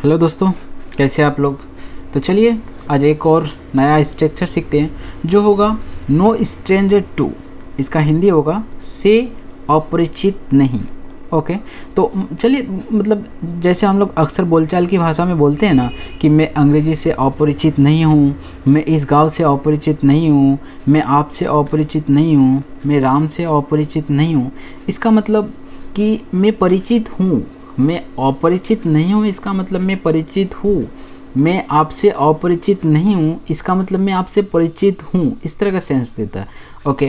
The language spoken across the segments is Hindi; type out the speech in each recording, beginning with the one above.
हेलो दोस्तों, कैसे आप लोग। तो चलिए आज एक और नया स्ट्रक्चर सीखते हैं जो होगा नो स्ट्रेंजर टू। इसका हिंदी होगा से अपरिचित नहीं। ओके, तो चलिए मतलब जैसे हम लोग अक्सर बोलचाल की भाषा में बोलते हैं ना कि मैं अंग्रेजी से अपरिचित नहीं हूँ, मैं इस गांव से अपरिचित नहीं हूँ, मैं आपसे अपरिचित नहीं हूँ, मैं राम से अपरिचित नहीं हूँ। इसका मतलब कि मैं परिचित हूँ, मैं अपरिचित नहीं हूँ। इसका मतलब मैं परिचित हूँ। मैं आपसे अपरिचित नहीं हूँ, इसका मतलब मैं आपसे परिचित हूँ। इस तरह का सेंस देता है। ओके,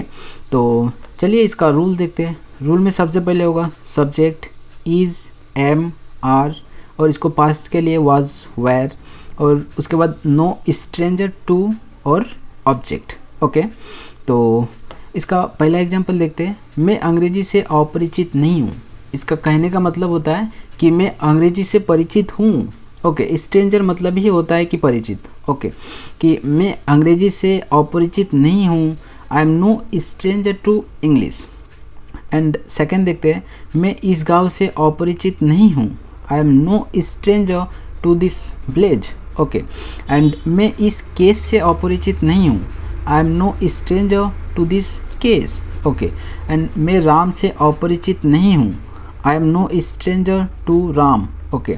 तो चलिए इसका रूल देखते हैं। रूल में सबसे पहले होगा सब्जेक्ट इज़, एम, आर, और इसको पास्ट के लिए वाज, वेयर, और उसके बाद नो स्ट्रेंजर टू और ऑब्जेक्ट। ओके, तो इसका पहला एग्जांपल देखते हैं। मैं अंग्रेजी से अपरिचित नहीं हूँ। इसका कहने का मतलब होता है कि मैं अंग्रेजी से परिचित हूँ। ओके, स्ट्रेंजर मतलब ही होता है कि परिचित। ओके, कि मैं अंग्रेजी से अपरिचित नहीं हूँ। I am no stranger to English. And second देखते हैं, मैं इस गांव से अपरिचित नहीं हूँ। I am no stranger to this village. Okay, and मैं इस केस से अपरिचित नहीं हूँ। I am no stranger to this case. Okay, and मैं राम से अपरिचित नहीं हूँ। I am no stranger to Ram. Okay,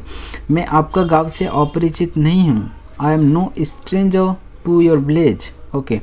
मैं आपका गांव से अपरिचित नहीं हूँ। I am no stranger to your village. Okay,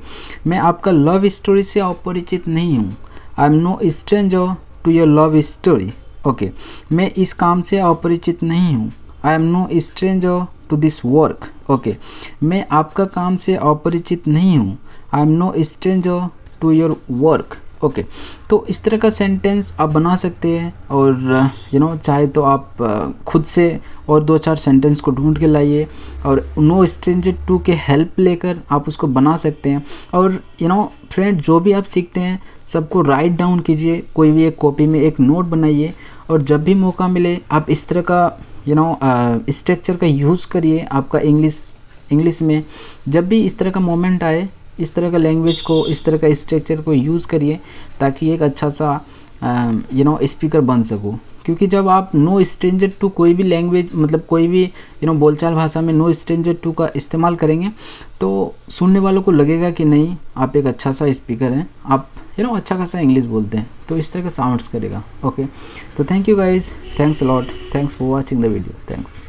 मैं आपका लव स्टोरी से अपरिचित नहीं हूँ। I am no stranger to your love story. Okay, मैं इस काम से अपरिचित नहीं हूँ। I am no stranger to this work. Okay, मैं आपका काम से अपरिचित नहीं हूँ। I am no stranger to your work. Okay, तो इस तरह का सेंटेंस आप बना सकते हैं। और चाहे तो आप खुद से और दो चार सेंटेंस को ढूंढ के लाइए और नो स्ट्रेंजर टू के हेल्प लेकर आप उसको बना सकते हैं। और फ्रेंड, जो भी आप सीखते हैं सबको राइट डाउन कीजिए, कोई भी एक कॉपी में एक नोट बनाइए, और जब भी मौका मिले आप इस तरह का स्ट्रक्चर का यूज़ करिए। आपका इंग्लिश में जब भी इस तरह का मोमेंट आए, इस तरह का लैंग्वेज को, इस तरह का स्ट्रक्चर को यूज़ करिए ताकि एक अच्छा सा स्पीकर बन सकूँ। क्योंकि जब आप नो स्ट्रेंजर टू कोई भी लैंग्वेज मतलब कोई भी बोलचाल भाषा में नो स्ट्रेंजर टू का इस्तेमाल करेंगे तो सुनने वालों को लगेगा कि नहीं, आप एक अच्छा सा स्पीकर हैं, आप अच्छा खासा इंग्लिश बोलते हैं, तो इस तरह का साउंड्स करेगा। ओके, तो thank you guys, thanks a lot, thanks for watching the video, thanks.